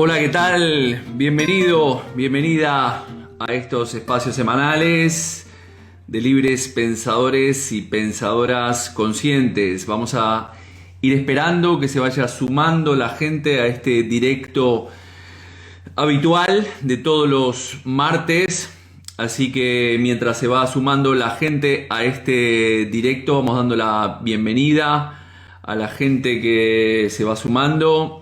Hola, ¿qué tal? Bienvenido, bienvenida a estos espacios semanales de libres pensadores y pensadoras conscientes. Vamos a ir esperando que se vaya sumando la gente a este directo habitual de todos los martes. Así que mientras se va sumando la gente a este directo, vamos dando la bienvenida a la gente que se va sumando.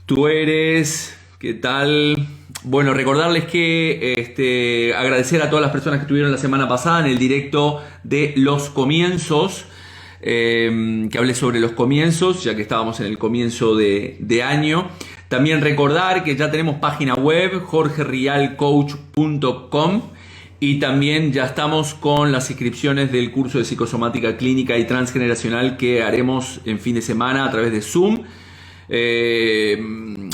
Tú eres, ¿qué tal? Bueno, recordarles que agradecer a todas las personas que estuvieron la semana pasada en el directo de los comienzos, que hablé sobre los comienzos, ya que estábamos en el comienzo de año. También recordar que ya tenemos página web, jorgerialcoach.com, y también ya estamos con las inscripciones del curso de psicosomática clínica y transgeneracional que haremos en fin de semana a través de Zoom. En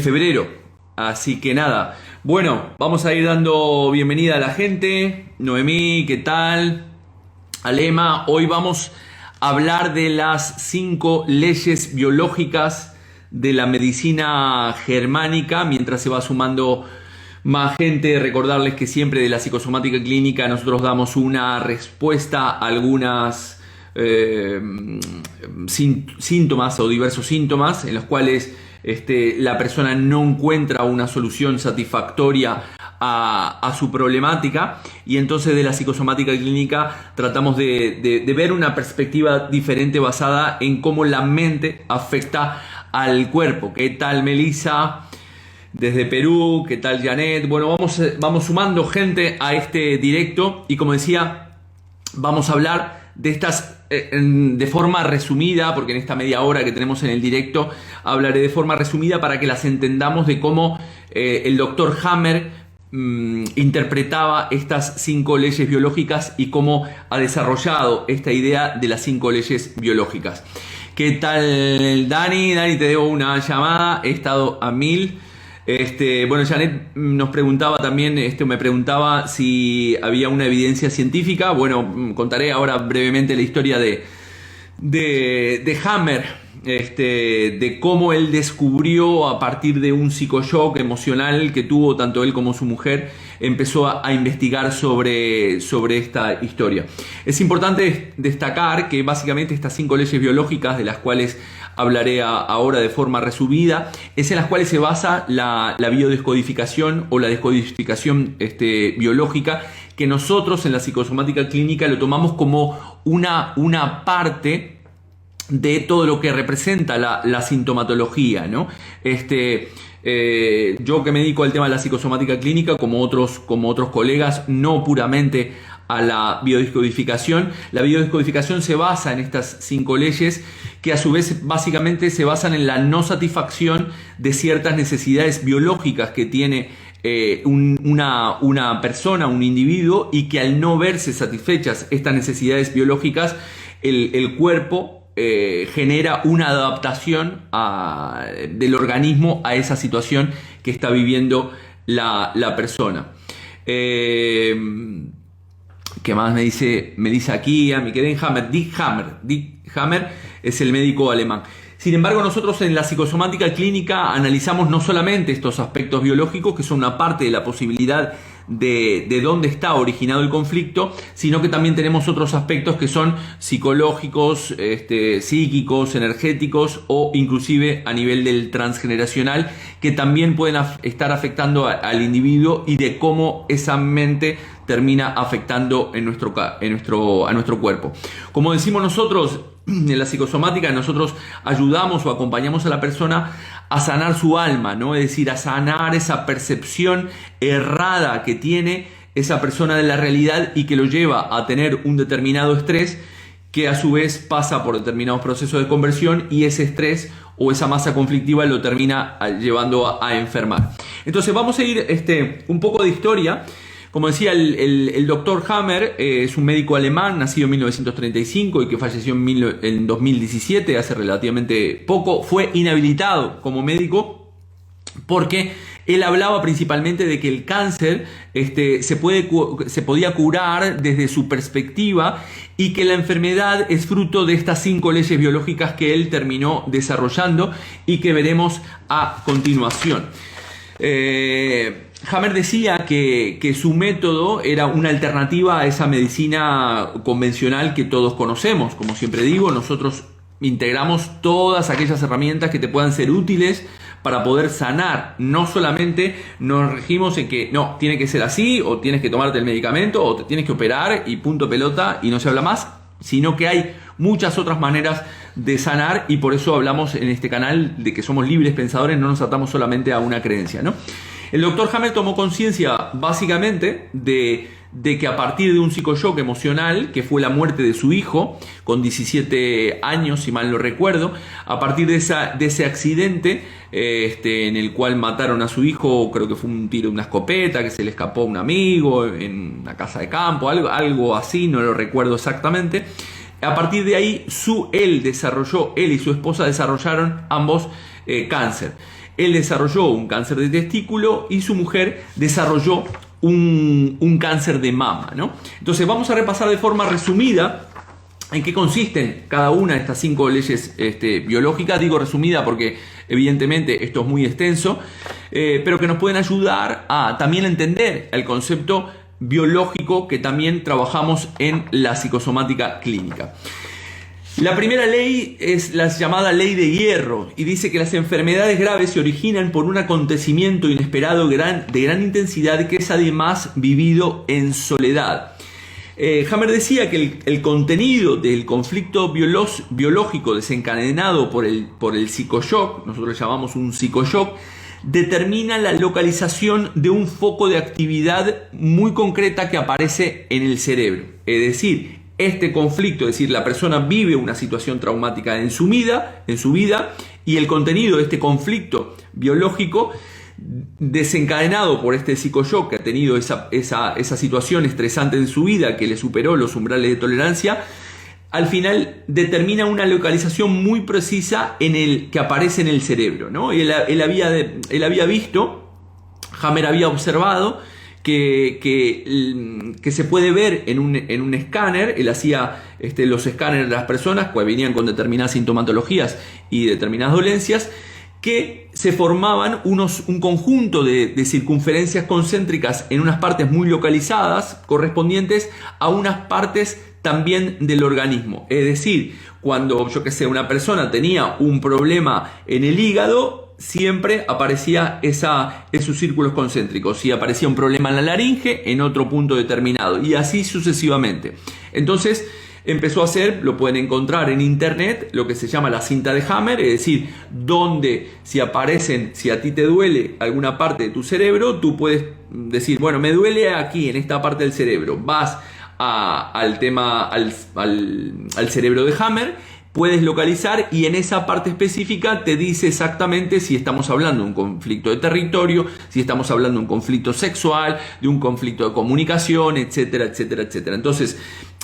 febrero. Así que nada, bueno, vamos a ir dando bienvenida a la gente. Noemí, ¿qué tal? Alema, hoy vamos a hablar de las 5 leyes biológicas de la medicina germánica. Mientras se va sumando más gente, recordarles que siempre de la psicosomática clínica nosotros damos una respuesta a algunas síntomas o diversos síntomas en los cuales la persona no encuentra una solución satisfactoria a su problemática, y entonces de la psicosomática clínica tratamos de ver una perspectiva diferente basada en cómo la mente afecta al cuerpo. ¿Qué tal, Melissa? Desde Perú, ¿qué tal, Janet? Bueno, vamos sumando gente a este directo, y como decía, vamos a hablar de estas de forma resumida, porque en esta media hora que tenemos en el directo hablaré de forma resumida para que las entendamos de cómo el doctor Hammer interpretaba estas 5 leyes biológicas y cómo ha desarrollado esta idea de las 5 leyes biológicas. ¿Qué tal, Dani? Dani, te debo una llamada, he estado a 1000. Bueno, Janet nos preguntaba también, me preguntaba si había una evidencia científica. Bueno, contaré ahora brevemente la historia de Hammer, de cómo él descubrió a partir de un psicoshock emocional que tuvo tanto él como su mujer, empezó a investigar sobre esta historia. Es importante destacar que básicamente estas 5 leyes biológicas, de las cuales hablaré ahora de forma resumida, es en las cuales se basa la biodescodificación o la descodificación biológica, que nosotros en la psicosomática clínica lo tomamos como una parte de todo lo que representa la sintomatología, ¿no? Yo que me dedico al tema de la psicosomática clínica, como otros colegas, no puramente a la biodescodificación. La biodescodificación se basa en estas 5 leyes, que a su vez básicamente se basan en la no satisfacción de ciertas necesidades biológicas que tiene una persona, un individuo, y que al no verse satisfechas estas necesidades biológicas, el cuerpo genera una adaptación del organismo a esa situación que está viviendo la persona. ¿Qué más me dice aquí? Me quedé en Hammer. Dick Hammer es el médico alemán. Sin embargo, nosotros en la psicosomática clínica analizamos no solamente estos aspectos biológicos, que son una parte de la posibilidad de dónde está originado el conflicto, sino que también tenemos otros aspectos que son psicológicos, psíquicos, energéticos, o inclusive a nivel del transgeneracional, que también pueden estar afectando al individuo, y de cómo esa mente termina afectando a nuestro cuerpo. Como decimos nosotros en la psicosomática, nosotros ayudamos o acompañamos a la persona a sanar su alma, ¿no? Es decir, a sanar esa percepción errada que tiene esa persona de la realidad, y que lo lleva a tener un determinado estrés, que a su vez pasa por determinados procesos de conversión, y ese estrés o esa masa conflictiva lo termina llevando a enfermar. Entonces vamos a ir un poco de historia. Como decía, el doctor Hammer es un médico alemán nacido en 1935 y que falleció en 2017, hace relativamente poco. Fue inhabilitado como médico porque Él hablaba principalmente de que el cáncer se podía curar desde su perspectiva y que la enfermedad es fruto de estas 5 leyes biológicas que él terminó desarrollando y que veremos a continuación. Hammer decía que su método era una alternativa a esa medicina convencional que todos conocemos. Como siempre digo, nosotros integramos todas aquellas herramientas que te puedan ser útiles para poder sanar. No solamente nos regimos en que no, tiene que ser así, o tienes que tomarte el medicamento, o te tienes que operar y punto pelota y no se habla más, sino que hay muchas otras maneras de sanar, y por eso hablamos en este canal de que somos libres pensadores, no nos atamos solamente a una creencia, ¿no? El doctor Hammer tomó conciencia básicamente de que a partir de un psicoshock emocional, que fue la muerte de su hijo con 17 años, si mal no recuerdo, a partir de ese accidente en el cual mataron a su hijo, creo que fue un tiro de una escopeta, que se le escapó a un amigo en una casa de campo, algo así, no lo recuerdo exactamente. A partir de ahí, él y su esposa desarrollaron ambos cáncer. Él desarrolló un cáncer de testículo y su mujer desarrolló un cáncer de mama, ¿no? Entonces vamos a repasar de forma resumida en qué consisten cada una de estas 5 leyes biológicas. Digo resumida porque evidentemente esto es muy extenso, pero que nos pueden ayudar a también entender el concepto biológico que también trabajamos en la psicosomática clínica. La primera ley es la llamada ley de hierro y dice que las enfermedades graves se originan por un acontecimiento inesperado de gran intensidad que es además vivido en soledad. Hammer decía que el contenido del conflicto biológico desencadenado por el psicoshock, nosotros le llamamos un psicoshock, determina la localización de un foco de actividad muy concreta que aparece en el cerebro. Es decir, este conflicto, es decir, la persona vive una situación traumática en su vida, y el contenido de este conflicto biológico desencadenado por este psicoshock que ha tenido esa situación estresante en su vida que le superó los umbrales de tolerancia, al final determina una localización muy precisa que aparece en el cerebro, ¿no? Y él había visto, Hammer había observado que se puede ver en un escáner. Él hacía los escáneres de las personas que venían con determinadas sintomatologías y determinadas dolencias, que se formaban un conjunto de circunferencias concéntricas en unas partes muy localizadas correspondientes a unas partes también del organismo. Es decir, cuando una persona tenía un problema en el hígado, siempre aparecía en sus círculos concéntricos. Si aparecía un problema en la laringe, en otro punto determinado, y así sucesivamente. Entonces empezó a hacer, lo pueden encontrar en internet, lo que se llama la cinta de Hammer, es decir, donde si a ti te duele alguna parte de tu cerebro, tú puedes decir, bueno, me duele aquí, en esta parte del cerebro. Vas al cerebro de Hammer, puedes localizar y en esa parte específica te dice exactamente si estamos hablando de un conflicto de territorio, si estamos hablando de un conflicto sexual, de un conflicto de comunicación, etcétera, etcétera, etcétera. Entonces,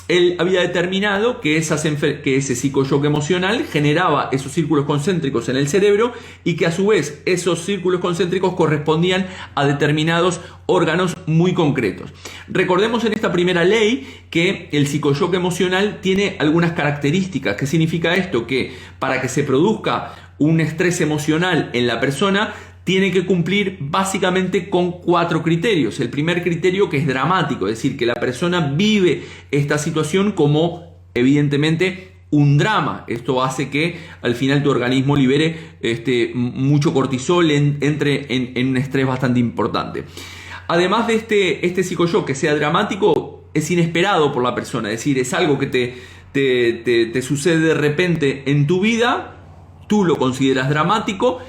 él había determinado que ese psicoshock emocional generaba esos círculos concéntricos en el cerebro y que a su vez esos círculos concéntricos correspondían a determinados órganos muy concretos. Recordemos en esta primera ley que el psicoshock emocional tiene algunas características. ¿Qué significa esto? Que para que se produzca un estrés emocional en la persona, tiene que cumplir básicamente con 4 criterios. El primer criterio, que es dramático, es decir, que la persona vive esta situación como evidentemente un drama. Esto hace que al final tu organismo libere mucho cortisol, entre en un estrés bastante importante. Además de este psicoshock que sea dramático, es inesperado por la persona, es decir, es algo que te sucede de repente en tu vida, tú lo consideras dramático,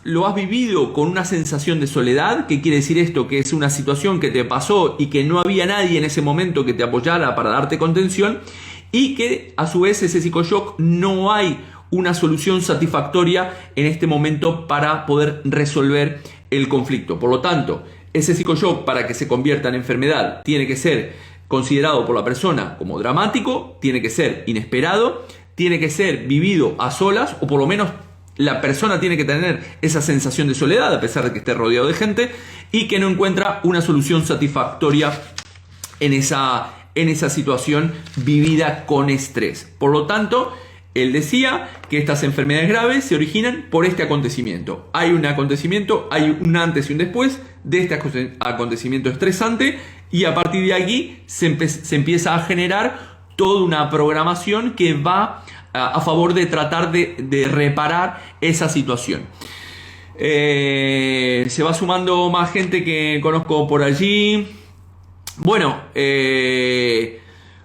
lo has vivido con una sensación de soledad. ¿Qué quiere decir esto? Que es una situación que te pasó y que no había nadie en ese momento que te apoyara para darte contención, y que a su vez ese psicoshock no hay una solución satisfactoria en este momento para poder resolver el conflicto. Por lo tanto, ese psicoshock, para que se convierta en enfermedad, tiene que ser considerado por la persona como dramático, tiene que ser inesperado, tiene que ser vivido a solas, o por lo menos la persona tiene que tener esa sensación de soledad a pesar de que esté rodeado de gente y que no encuentra una solución satisfactoria en esa situación vivida con estrés. Por lo tanto, él decía que estas enfermedades graves se originan por este acontecimiento. Hay un acontecimiento, hay un antes y un después de este acontecimiento estresante y a partir de aquí se empieza a generar toda una programación que va a favor de tratar de reparar esa situación. Se va sumando más gente que conozco por allí. Bueno,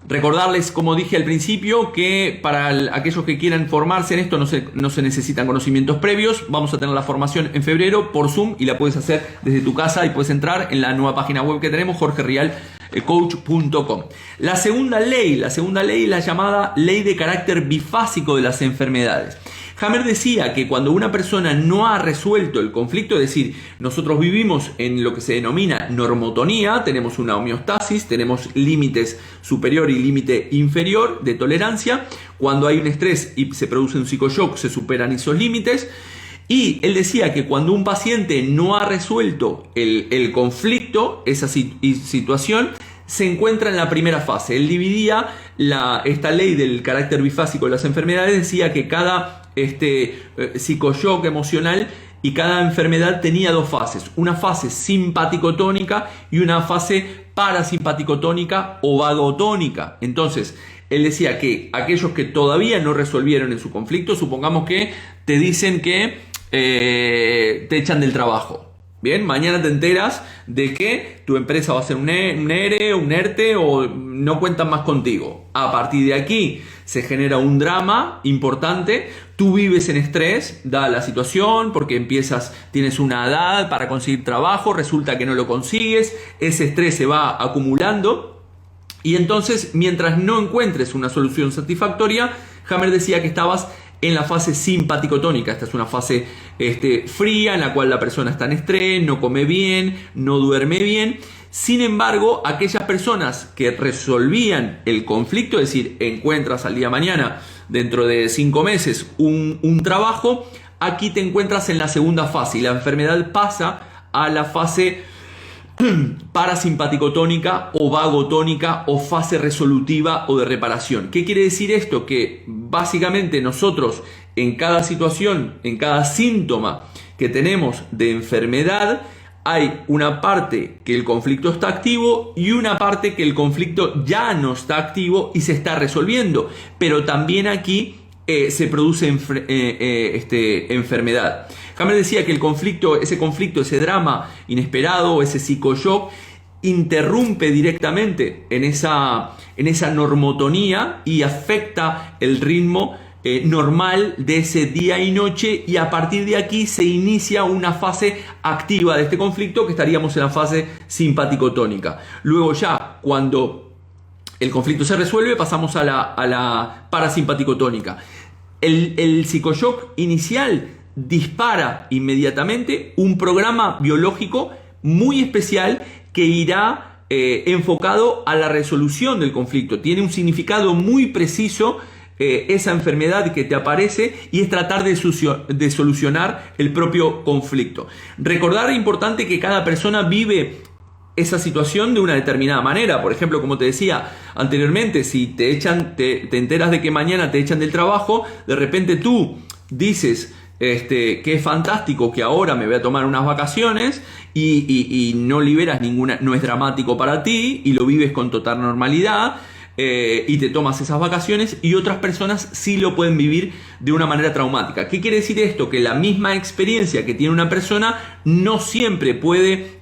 recordarles, como dije al principio, que para aquellos que quieran formarse en esto no se necesitan conocimientos previos. Vamos a tener la formación en febrero por Zoom y la puedes hacer desde tu casa y puedes entrar en la nueva página web que tenemos, jorgerialcoach.com. La segunda ley es la llamada ley de carácter bifásico de las enfermedades. Hammer decía que cuando una persona no ha resuelto el conflicto, es decir, nosotros vivimos en lo que se denomina normotonía, tenemos una homeostasis, tenemos límites superior y límite inferior de tolerancia. Cuando hay un estrés y se produce un psicoshock, se superan esos límites. Y él decía que cuando un paciente no ha resuelto el conflicto, esa situación, se encuentra en la primera fase. Él dividía esta ley del carácter bifásico de las enfermedades, decía que cada psicoshock emocional y cada enfermedad tenía dos fases, una fase simpaticotónica y una fase parasimpaticotónica o vagotónica. Entonces, él decía que aquellos que todavía no resolvieron en su conflicto, supongamos que te dicen que te echan del trabajo. Bien, mañana te enteras de que tu empresa va a ser un ERE, un ERTE o no cuentan más contigo. A partir de aquí se genera un drama importante. Tú vives en estrés, dada la situación, porque tienes una edad para conseguir trabajo, resulta que no lo consigues, ese estrés se va acumulando y entonces mientras no encuentres una solución satisfactoria, Hammer decía que estabas en la fase simpaticotónica. Esta es una fase fría en la cual la persona está en estrés, no come bien, no duerme bien. Sin embargo, aquellas personas que resolvían el conflicto, es decir, encuentras al día de mañana, dentro de 5 meses, un trabajo, aquí te encuentras en la segunda fase y la enfermedad pasa a la fase parasimpaticotónica o vagotónica o fase resolutiva o de reparación. ¿Qué quiere decir esto? Que básicamente nosotros en cada situación, en cada síntoma que tenemos de enfermedad, hay una parte que el conflicto está activo y una parte que el conflicto ya no está activo y se está resolviendo. Pero también aquí se produce enfermedad. Hammer decía que ese conflicto, ese drama inesperado, ese psicoshock, interrumpe directamente en esa normotonía y afecta el ritmo normal de ese día y noche, y a partir de aquí se inicia una fase activa de este conflicto que estaríamos en la fase simpaticotónica. Luego ya cuando el conflicto se resuelve pasamos a la parasimpaticotónica. El psicoshock inicial dispara inmediatamente un programa biológico muy especial que irá enfocado a la resolución del conflicto. Tiene un significado muy preciso esa enfermedad que te aparece y es tratar de solucionar el propio conflicto. Recordar importante que cada persona vive esa situación de una determinada manera. Por ejemplo, como te decía anteriormente, si te enteras de que mañana te echan del trabajo, de repente tú dices que es fantástico, que ahora me voy a tomar unas vacaciones y no liberas no es dramático para ti y lo vives con total normalidad. Y te tomas esas vacaciones, y otras personas sí lo pueden vivir de una manera traumática. ¿Qué quiere decir esto? Que la misma experiencia que tiene una persona no siempre puede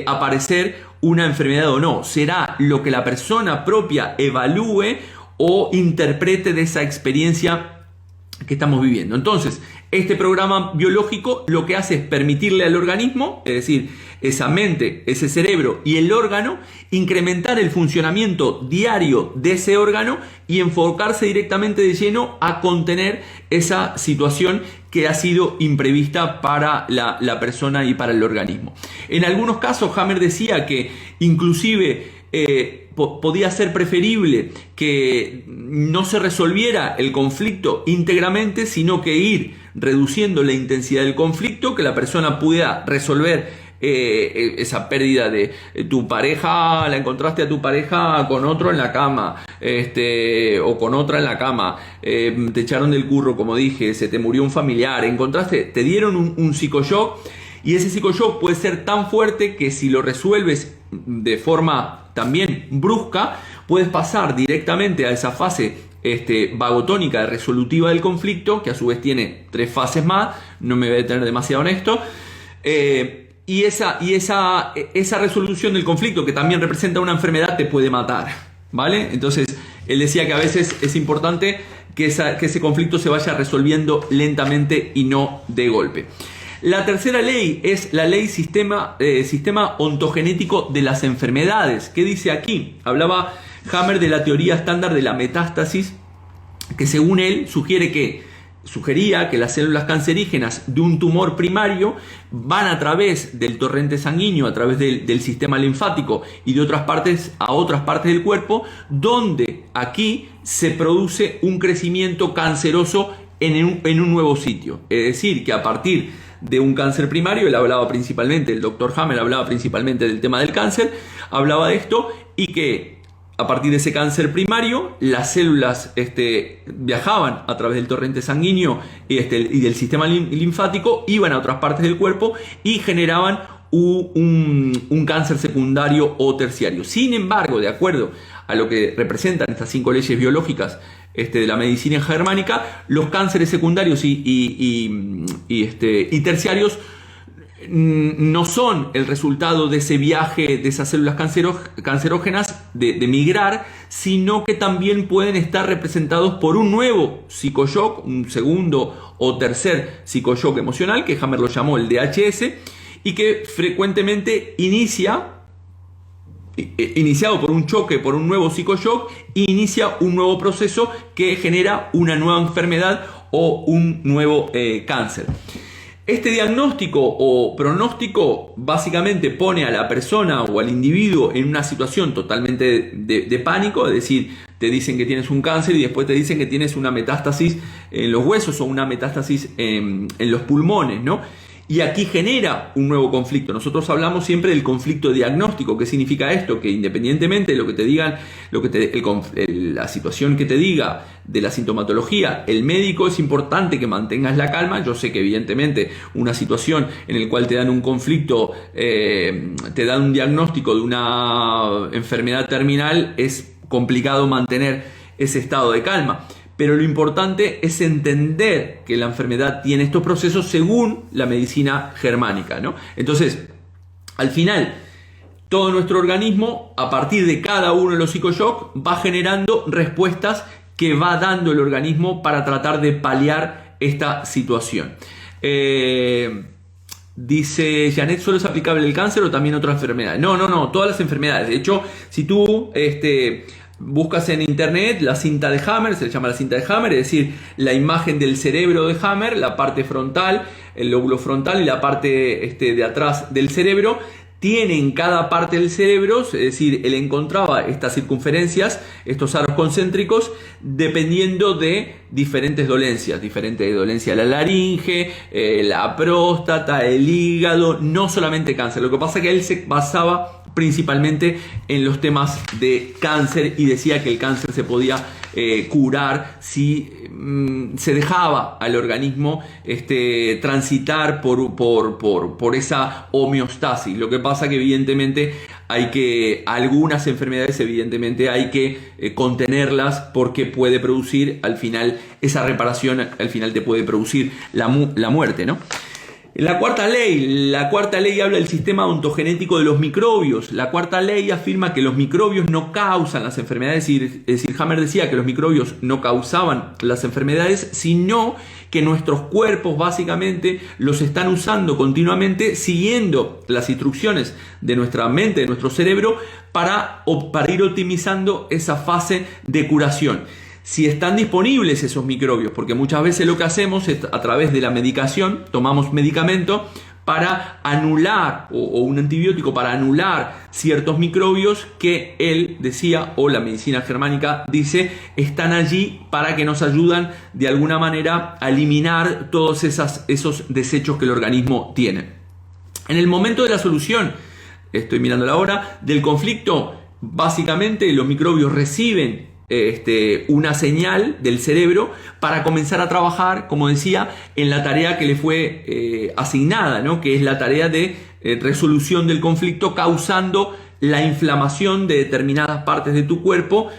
aparecer una enfermedad o no. Será lo que la persona propia evalúe o interprete de esa experiencia que estamos viviendo. Entonces, este programa biológico lo que hace es permitirle al organismo, es decir, esa mente, ese cerebro y el órgano, incrementar el funcionamiento diario de ese órgano y enfocarse directamente de lleno a contener esa situación que ha sido imprevista para la persona y para el organismo. En algunos casos, Hammer decía que inclusive podía ser preferible que no se resolviera el conflicto íntegramente, sino que ir reduciendo la intensidad del conflicto, que la persona pudiera resolver esa pérdida de tu pareja, la encontraste a tu pareja con otro en la cama, o con otra en la cama, te echaron del curro, como dije, se te murió un familiar, te dieron un psicoshock, y ese psicoshock puede ser tan fuerte que si lo resuelves de forma también brusca, puedes pasar directamente a esa fase vagotónica resolutiva del conflicto, que a su vez tiene 3 fases más, no me voy a detener demasiado en esto. Y esa resolución del conflicto, que también representa una enfermedad, te puede matar, ¿vale? Entonces, él decía que a veces es importante que ese conflicto se vaya resolviendo lentamente y no de golpe. La tercera ley es la ley sistema ontogenético de las enfermedades. ¿Qué dice aquí? Hablaba Hammer de la teoría estándar de la metástasis, que según él sugería que las células cancerígenas de un tumor primario van a través del torrente sanguíneo, a través del sistema linfático y de otras partes a otras partes del cuerpo, donde aquí se produce un crecimiento canceroso en un nuevo sitio. Es decir, que a partir de un cáncer primario, el doctor Hammer hablaba principalmente del tema del cáncer, hablaba de esto, y que a partir de ese cáncer primario, las células viajaban a través del torrente sanguíneo y del sistema linfático, iban a otras partes del cuerpo y generaban un cáncer secundario o terciario. Sin embargo, de acuerdo a lo que representan estas 5 leyes biológicas de la medicina germánica, los cánceres secundarios y terciarios no son el resultado de ese viaje de esas células cancerógenas de migrar, sino que también pueden estar representados por un nuevo psicoshock, un segundo o tercer psicoshock emocional, que Hammer lo llamó el DHS, y que frecuentemente iniciado por un choque, por un nuevo psicoshock, inicia un nuevo proceso que genera una nueva enfermedad o un nuevo cáncer. Este diagnóstico o pronóstico básicamente pone a la persona o al individuo en una situación totalmente de pánico, es decir, te dicen que tienes un cáncer y después te dicen que tienes una metástasis en los huesos o una metástasis en los pulmones, ¿no? Y aquí genera un nuevo conflicto. Nosotros hablamos siempre del conflicto diagnóstico. ¿Qué significa esto? Que independientemente de lo que te digan, la situación que te diga de la sintomatología, el médico, es importante que mantengas la calma. Yo sé que evidentemente una situación en la cual te dan un conflicto, te dan un diagnóstico de una enfermedad terminal, es complicado mantener ese estado de calma. Pero lo importante es entender que la enfermedad tiene estos procesos según la medicina germánica, ¿no? Entonces, al final, todo nuestro organismo, a partir de cada uno de los psicoshocks, va generando respuestas que va dando el organismo para tratar de paliar esta situación. Dice Janet, ¿solo es aplicable el cáncer o también otras enfermedades? No, todas las enfermedades. De hecho, si tú buscas en internet la cinta de Hammer, se le llama la cinta de Hammer, es decir, la imagen del cerebro de Hammer, la parte frontal, el lóbulo frontal y la parte de atrás del cerebro, tiene en cada parte del cerebro, es decir, él encontraba estas circunferencias, estos aros concéntricos, dependiendo de diferentes dolencias de la laringe, la próstata, el hígado, no solamente cáncer. Lo que pasa es que él se basaba principalmente en los temas de cáncer y decía que el cáncer se podía curar si se dejaba al organismo transitar por esa homeostasis. Lo que pasa que evidentemente algunas enfermedades evidentemente hay que contenerlas, porque puede producir al final esa reparación, al final te puede producir la muerte, ¿no? La cuarta ley habla del sistema ontogenético de los microbios. La cuarta ley afirma que los microbios no causan las enfermedades, es decir, Hammer decía que los microbios no causaban las enfermedades, sino que nuestros cuerpos básicamente los están usando continuamente, siguiendo las instrucciones de nuestra mente, de nuestro cerebro, para ir optimizando esa fase de curación. Si están disponibles esos microbios, porque muchas veces lo que hacemos es, a través de la medicación, tomamos medicamento para anular, o un antibiótico para anular ciertos microbios que él decía, o la medicina germánica dice, están allí para que nos ayudan de alguna manera a eliminar todos esos desechos que el organismo tiene. En el momento de la solución, estoy mirando la hora, del conflicto, básicamente los microbios reciben una señal del cerebro para comenzar a trabajar, como decía, en la tarea que le fue asignada, ¿no? Que es la tarea de resolución del conflicto, causando la inflamación de determinadas partes de tu cuerpo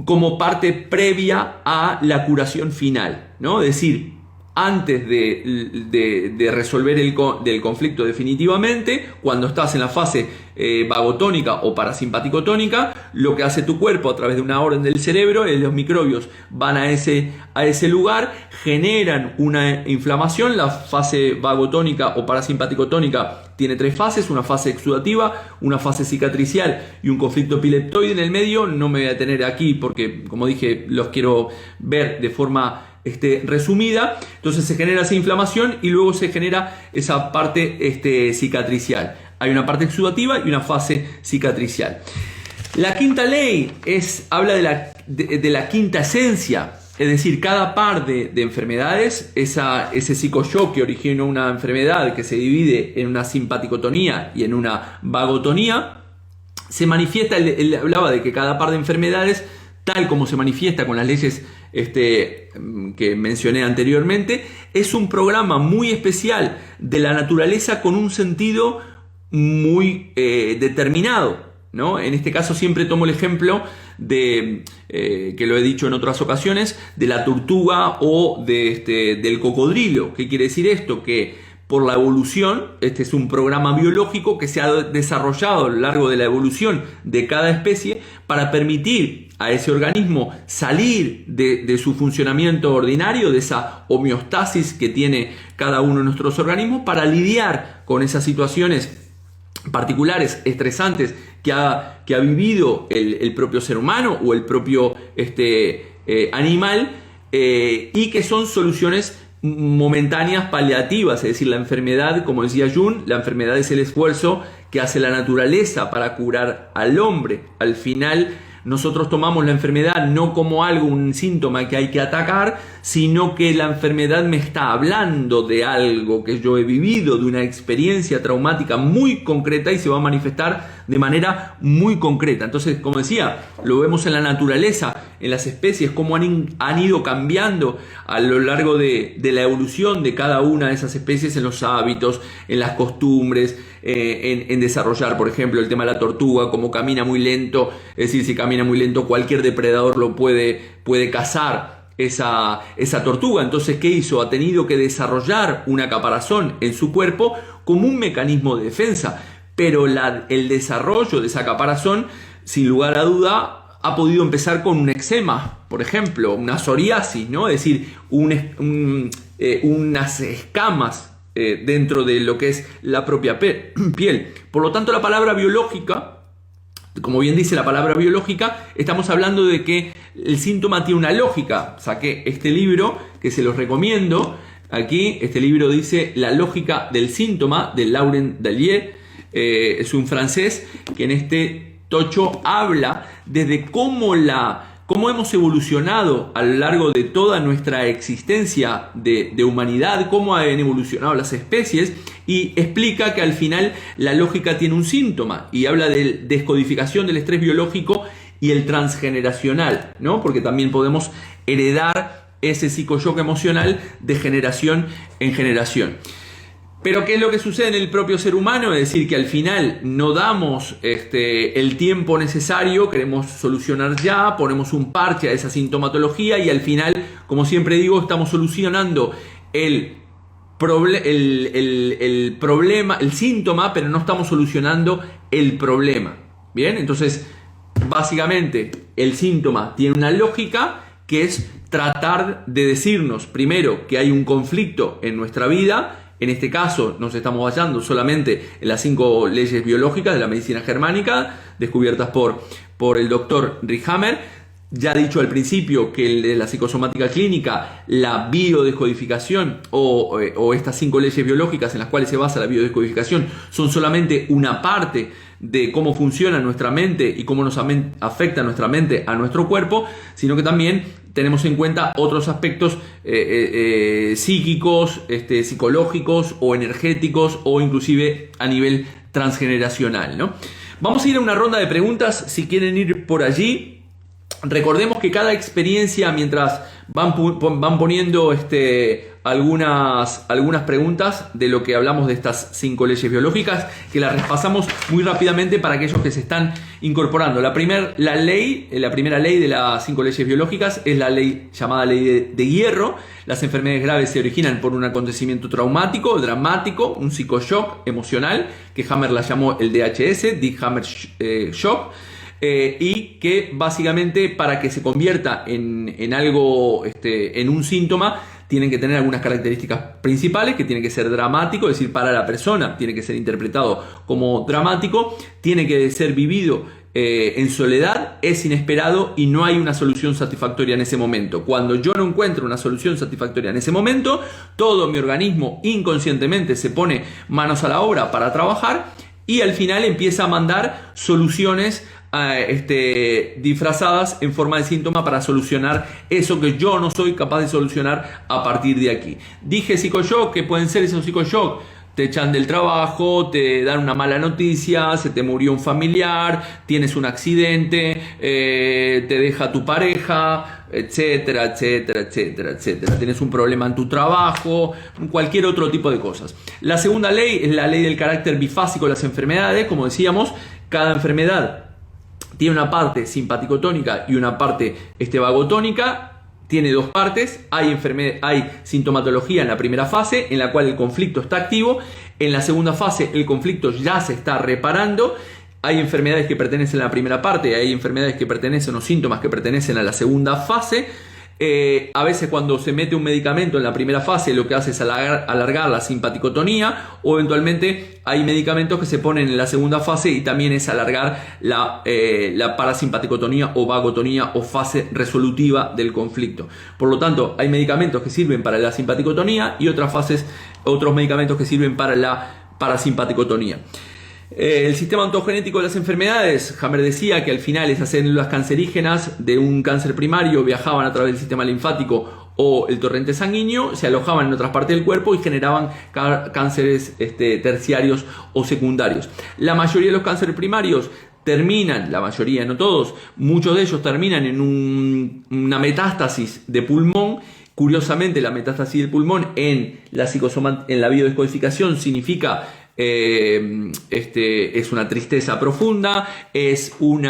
como parte previa a la curación final, ¿no? Es decir, antes de resolver del conflicto definitivamente, cuando estás en la fase vagotónica o parasimpaticotónica, lo que hace tu cuerpo a través de una orden del cerebro es los microbios van a ese lugar, generan una inflamación. La fase vagotónica o parasimpaticotónica tiene 3 fases: una fase exudativa, una fase cicatricial y un conflicto epileptoide en el medio. No me voy a detener aquí porque, como dije, los quiero ver de forma resumida. Entonces se genera esa inflamación y luego se genera esa parte cicatricial. Hay una parte exudativa y una fase cicatricial. La quinta ley habla de la quinta esencia, es decir, cada par de enfermedades, ese psicoshock que origina una enfermedad que se divide en una simpaticotonía y en una vagotonía, se manifiesta. Él hablaba de que cada par de enfermedades, tal como se manifiesta con las leyes que mencioné anteriormente, es un programa muy especial de la naturaleza con un sentido muy determinado, ¿no? En este caso siempre tomo el ejemplo de, que lo he dicho en otras ocasiones, de la tortuga o del cocodrilo. ¿Qué quiere decir esto? Que por la evolución, este es un programa biológico que se ha desarrollado a lo largo de la evolución de cada especie para permitir a ese organismo salir de su funcionamiento ordinario, de esa homeostasis que tiene cada uno de nuestros organismos, para lidiar con esas situaciones particulares, estresantes que ha vivido el propio ser humano o el propio animal, y que son soluciones momentáneas, paliativas. Es decir, la enfermedad, como decía Jung, la enfermedad es el esfuerzo que hace la naturaleza para curar al hombre. Al final, nosotros tomamos la enfermedad no como algo, un síntoma que hay que atacar, sino que la enfermedad me está hablando de algo que yo he vivido, de una experiencia traumática muy concreta, y se va a manifestar de manera muy concreta. Entonces, como decía, lo vemos en la naturaleza, en las especies, cómo han ido cambiando a lo largo de la evolución de cada una de esas especies, en los hábitos, en las costumbres, en desarrollar, por ejemplo, el tema de la tortuga, como camina muy lento. Es decir, si camina muy lento, cualquier depredador lo puede cazar esa tortuga. Entonces, ¿qué hizo? Ha tenido que desarrollar una caparazón en su cuerpo como un mecanismo de defensa. Pero el desarrollo de esa caparazón, sin lugar a duda, ha podido empezar con un eczema, por ejemplo, una psoriasis, ¿no? Es decir, unas escamas dentro de lo que es la propia piel. Por lo tanto, la palabra biológica, como bien dice la palabra biológica, estamos hablando de que el síntoma tiene una lógica. Saqué este libro que se los recomiendo. Aquí, este libro dice La lógica del síntoma, de Laurent Dallier. Es un francés que en este tocho habla desde cómo hemos evolucionado a lo largo de toda nuestra existencia de humanidad, cómo han evolucionado las especies, y explica que al final la lógica tiene un síntoma, y habla de descodificación del estrés biológico y el transgeneracional, ¿no? Porque también podemos heredar ese psicoshock emocional de generación en generación. Pero ¿qué es lo que sucede en el propio ser humano? Es decir, que al final no damos el tiempo necesario, queremos solucionar ya, ponemos un parche a esa sintomatología, y al final, como siempre digo, estamos solucionando el problema, el síntoma, pero no estamos solucionando el problema. Bien, entonces, básicamente, el síntoma tiene una lógica que es tratar de decirnos, primero, que hay un conflicto en nuestra vida. En este caso nos estamos basando solamente en las 5 leyes biológicas de la medicina germánica, descubiertas por el doctor Rick Hammer. ya dicho al principio que el de la psicosomática clínica, la biodescodificación o estas 5 leyes biológicas en las cuales se basa la biodescodificación son solamente una parte de cómo funciona nuestra mente y cómo nos afecta nuestra mente a nuestro cuerpo, sino que también tenemos en cuenta otros aspectos psíquicos, psicológicos o energéticos o inclusive a nivel transgeneracional, ¿no? Vamos a ir a una ronda de preguntas si quieren ir por allí. Recordemos que cada experiencia, mientras van poniendo algunas preguntas de lo que hablamos de estas 5 leyes biológicas, que las repasamos muy rápidamente para aquellos que se están incorporando. La primera ley de las 5 leyes biológicas es la ley llamada ley de hierro. Las enfermedades graves se originan por un acontecimiento traumático, dramático, un psicoshock emocional, que Hammer la llamó el DHS, Dick Hammer Shock. Y que básicamente para que se convierta en algo, en un síntoma, tienen que tener algunas características principales, que tiene que ser dramático, es decir, para la persona tiene que ser interpretado como dramático, tiene que ser vivido en soledad, es inesperado y no hay una solución satisfactoria en ese momento. Cuando yo no encuentro una solución satisfactoria en ese momento, todo mi organismo inconscientemente se pone manos a la obra para trabajar y al final empieza a mandar soluciones disfrazadas en forma de síntoma para solucionar eso que yo no soy capaz de solucionar a partir de aquí. Dije psicoshock, que pueden ser esos psicoshock: te echan del trabajo, te dan una mala noticia, se te murió un familiar, tienes un accidente, te deja tu pareja, etcétera, etcétera, etcétera, etcétera. Tienes un problema en tu trabajo, cualquier otro tipo de cosas. La segunda ley es la ley del carácter bifásico de las enfermedades. Como decíamos, cada enfermedad tiene una parte simpaticotónica y una parte vagotónica. Tiene 2 partes. Hay sintomatología en la primera fase, en la cual el conflicto está activo. En la segunda fase, el conflicto ya se está reparando. Hay enfermedades que pertenecen a la primera parte, hay enfermedades que pertenecen o síntomas que pertenecen a la segunda fase. A veces cuando se mete un medicamento en la primera fase, lo que hace es alargar la simpaticotonía, o eventualmente hay medicamentos que se ponen en la segunda fase y también es alargar la parasimpaticotonía o vagotonía o fase resolutiva del conflicto. Por lo tanto, hay medicamentos que sirven para la simpaticotonía y otros medicamentos que sirven para la parasimpaticotonía. El sistema ontogenético de las enfermedades, Hammer decía que al final esas células cancerígenas de un cáncer primario viajaban a través del sistema linfático o el torrente sanguíneo, se alojaban en otras partes del cuerpo y generaban cánceres terciarios o secundarios. La mayoría de los cánceres primarios terminan, la mayoría, no todos, muchos de ellos terminan en una metástasis de pulmón. Curiosamente, la metástasis del pulmón en la biodescodificación significa es una tristeza profunda, es un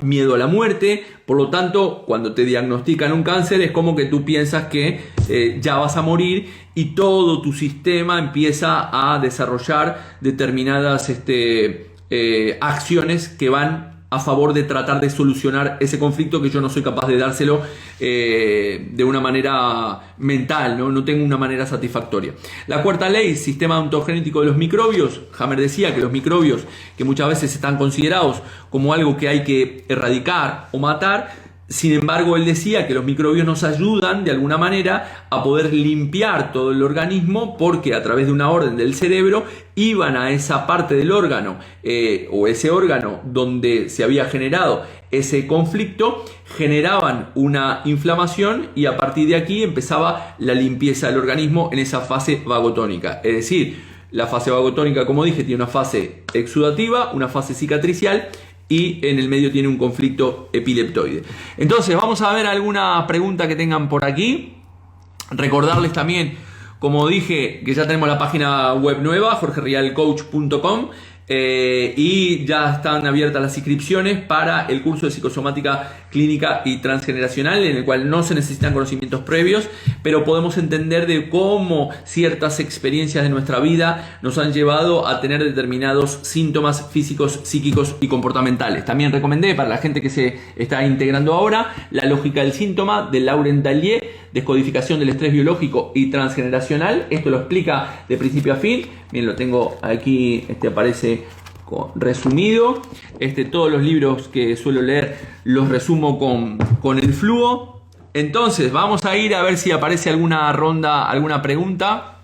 miedo a la muerte. Por lo tanto, cuando te diagnostican un cáncer, es como que tú piensas que ya vas a morir y todo tu sistema empieza a desarrollar determinadas acciones que van a favor de tratar de solucionar ese conflicto que yo no soy capaz de dárselo de una manera mental, no tengo una manera satisfactoria. La cuarta ley, sistema ontogenético de los microbios. Hammer decía que los microbios, que muchas veces están considerados como algo que hay que erradicar o matar, sin embargo él decía que los microbios nos ayudan de alguna manera a poder limpiar todo el organismo, porque a través de una orden del cerebro iban a esa parte del órgano o ese órgano donde se había generado ese conflicto, generaban una inflamación y a partir de aquí empezaba la limpieza del organismo en esa fase vagotónica. Es decir, la fase vagotónica, como dije, tiene una fase exudativa, una fase cicatricial y en el medio tiene un conflicto epileptoide. Entonces vamos a ver alguna pregunta que tengan por aquí. Recordarles también, como dije, que ya tenemos la página web nueva, jorgerialcoach.com, y ya están abiertas las inscripciones para el curso de psicosomática clínica y transgeneracional, en el cual no se necesitan conocimientos previos, pero podemos entender de cómo ciertas experiencias de nuestra vida nos han llevado a tener determinados síntomas físicos, psíquicos y comportamentales. También recomendé para la gente que se está integrando ahora La lógica del síntoma de Laurent Dallier, descodificación del estrés biológico y transgeneracional. Esto lo explica de principio a fin. Bien, lo tengo aquí, aparece resumido. Todos los libros que suelo leer los resumo con el flujo. Entonces vamos a ir a ver si aparece alguna ronda, alguna pregunta.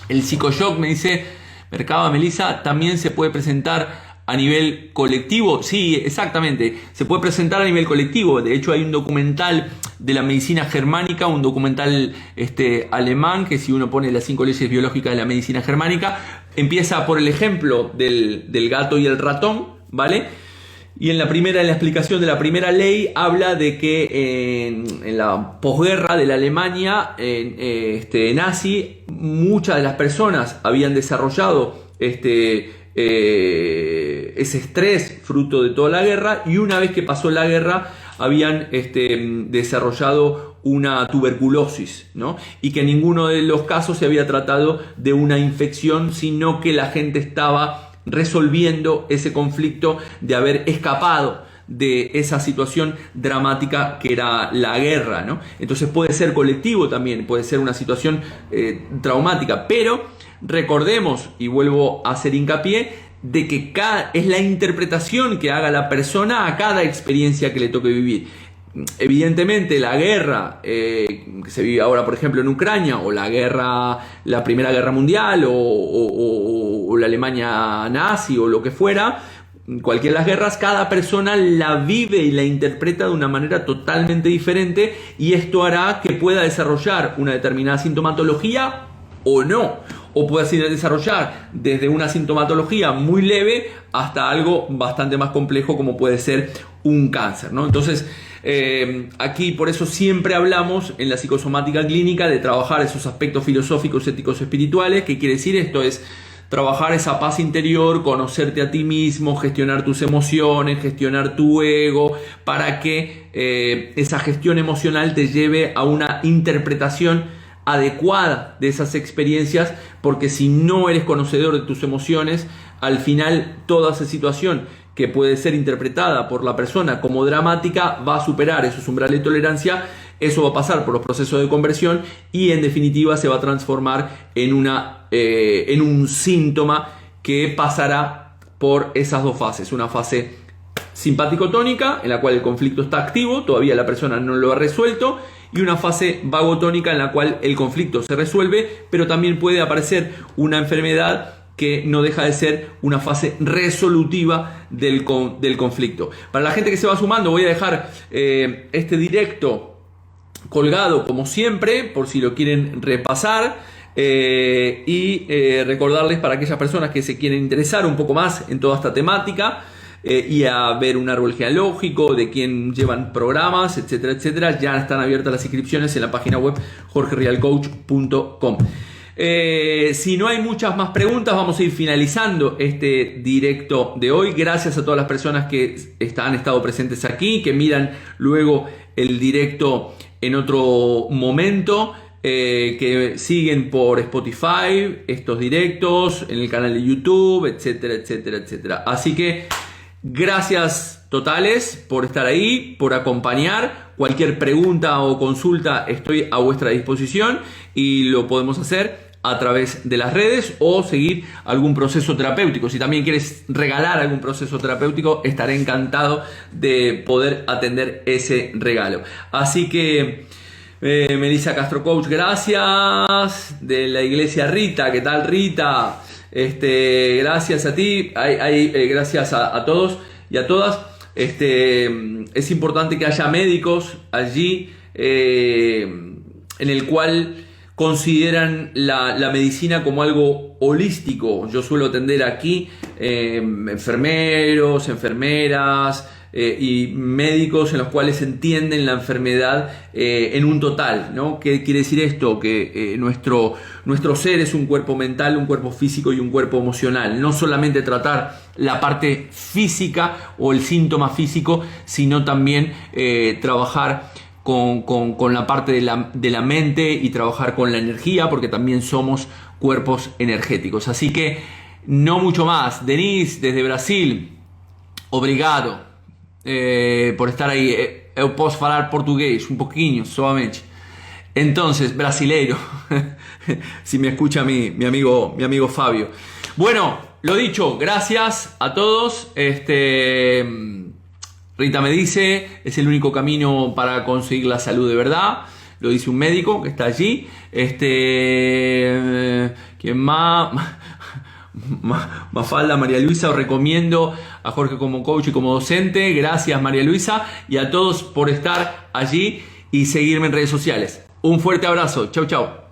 El psicoshock me dice, Mercado Melissa, ¿también se puede presentar a nivel colectivo? Sí, exactamente, se puede presentar a nivel colectivo. De hecho hay un documental de la medicina germánica, un documental alemán, que si uno pone las 5 leyes biológicas de la medicina germánica, empieza por el ejemplo del gato y el ratón, ¿vale? Y en la explicación de la primera ley habla de que en la posguerra de la Alemania nazi, muchas de las personas habían desarrollado ese estrés fruto de toda la guerra, y una vez que pasó la guerra habían desarrollado una tuberculosis, ¿no? Y que en ninguno de los casos se había tratado de una infección, sino que la gente estaba resolviendo ese conflicto de haber escapado de esa situación dramática que era la guerra, ¿no? Entonces puede ser colectivo también, puede ser una situación traumática, pero recordemos, y vuelvo a hacer hincapié, de que es la interpretación que haga la persona a cada experiencia que le toque vivir. Evidentemente la guerra que se vive ahora, por ejemplo, en Ucrania, o la Primera Guerra Mundial, o la Alemania nazi, o lo que fuera, cualquiera de las guerras, cada persona la vive y la interpreta de una manera totalmente diferente, y esto hará que pueda desarrollar una determinada sintomatología o no, o puede desarrollar desde una sintomatología muy leve hasta algo bastante más complejo, como puede ser un cáncer, ¿no? Entonces aquí por eso siempre hablamos en la psicosomática clínica de trabajar esos aspectos filosóficos, éticos, espirituales. ¿Qué quiere decir esto? Es trabajar esa paz interior, conocerte a ti mismo, gestionar tus emociones, gestionar tu ego, para que esa gestión emocional te lleve a una interpretación adecuada de esas experiencias, porque si no eres conocedor de tus emociones, al final toda esa situación que puede ser interpretada por la persona como dramática va a superar esos umbrales de tolerancia. Eso va a pasar por los procesos de conversión y en definitiva se va a transformar en un síntoma que pasará por esas dos fases. Una fase simpático-tónica, en la cual el conflicto está activo, todavía la persona no lo ha resuelto, y una fase vagotónica, en la cual el conflicto se resuelve, pero también puede aparecer una enfermedad que no deja de ser una fase resolutiva del conflicto. Para la gente que se va sumando, voy a dejar este directo colgado como siempre, por si lo quieren repasar, y recordarles, para aquellas personas que se quieren interesar un poco más en toda esta temática, y a ver un árbol genealógico de quien llevan programas, etcétera, etcétera, ya están abiertas las inscripciones en la página web jorgerialcoach.com. Si no hay muchas más preguntas, vamos a ir finalizando este directo de hoy. Gracias a todas las personas que han estado presentes aquí, que miran luego el directo en otro momento, que siguen por Spotify estos directos, en el canal de YouTube, etcétera, etcétera, etcétera. Así que gracias totales por estar ahí, por acompañar. Cualquier pregunta o consulta estoy a vuestra disposición, y lo podemos hacer a través de las redes o seguir algún proceso terapéutico. Si también quieres regalar algún proceso terapéutico, estaré encantado de poder atender ese regalo. Así que Melissa Castro Coach, gracias. De la iglesia Rita, ¿qué tal, Rita? Gracias a ti, gracias a todos y a todas. Es importante que haya médicos allí en el cual consideran la medicina como algo holístico. Yo suelo atender aquí enfermeros, enfermeras y médicos en los cuales entienden la enfermedad en un total, ¿no? ¿Qué quiere decir esto? Que nuestro ser es un cuerpo mental, un cuerpo físico y un cuerpo emocional. No solamente tratar la parte física o el síntoma físico, sino también trabajar con la parte de la mente, y trabajar con la energía, porque también somos cuerpos energéticos. Así que no mucho más. Denise, desde Brasil, obrigado por estar aí. Eu posso falar portugués un poquinho, solamente. Entonces, brasileiro, si me escucha mi amigo Fabio. Bueno, lo dicho, gracias a todos. Rita me dice, es el único camino para conseguir la salud de verdad. Lo dice un médico que está allí. ¿Quién más? Mafalda, María Luisa, os recomiendo a Jorge como coach y como docente. Gracias, María Luisa, y a todos por estar allí y seguirme en redes sociales. Un fuerte abrazo. Chau, chau.